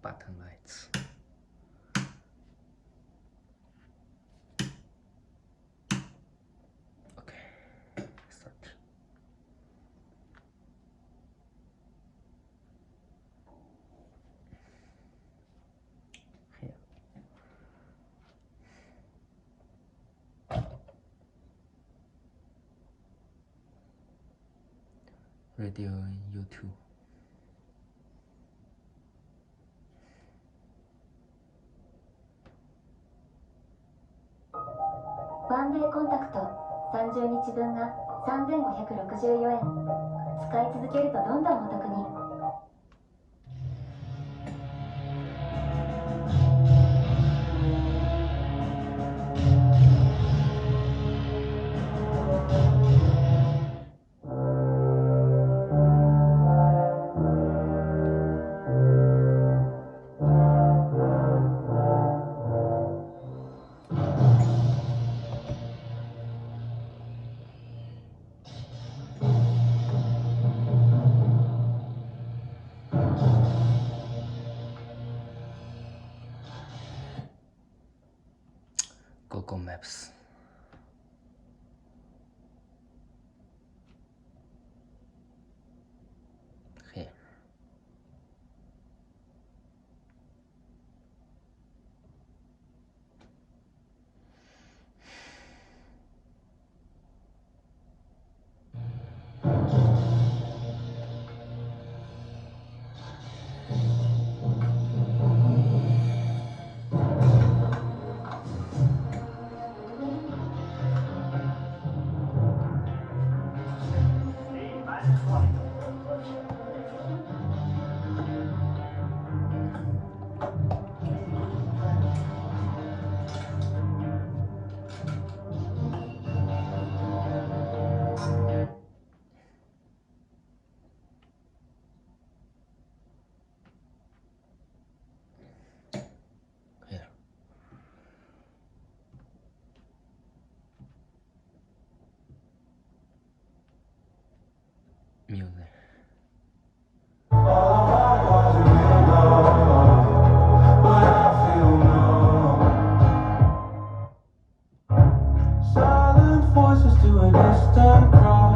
button lights. Okay, start. Here. Radio U2.ワンデーコンタクト30日分が3564円。使い続けるとどんどんお得に。Google Maps. Here. Here. Music. Silent voices to a distant cry.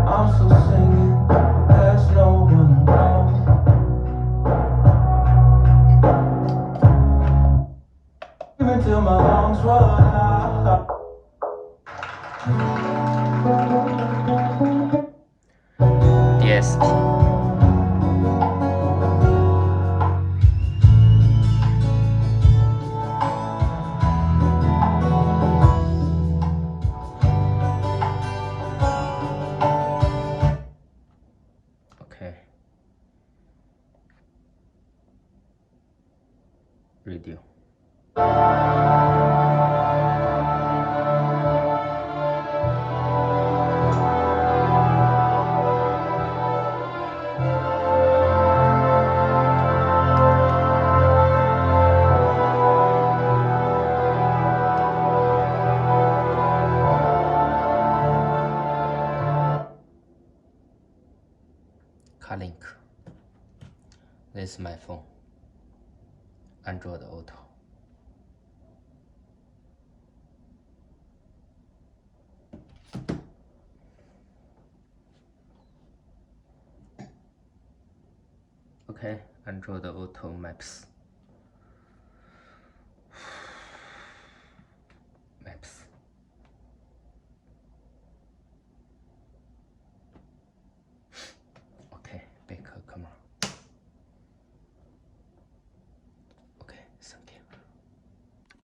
I'm still singing, but there's no one around. Until my lungs run out. DSP. Okay. Radio. Carlink. This is my phone. Android Auto. Okay, Android Auto Maps.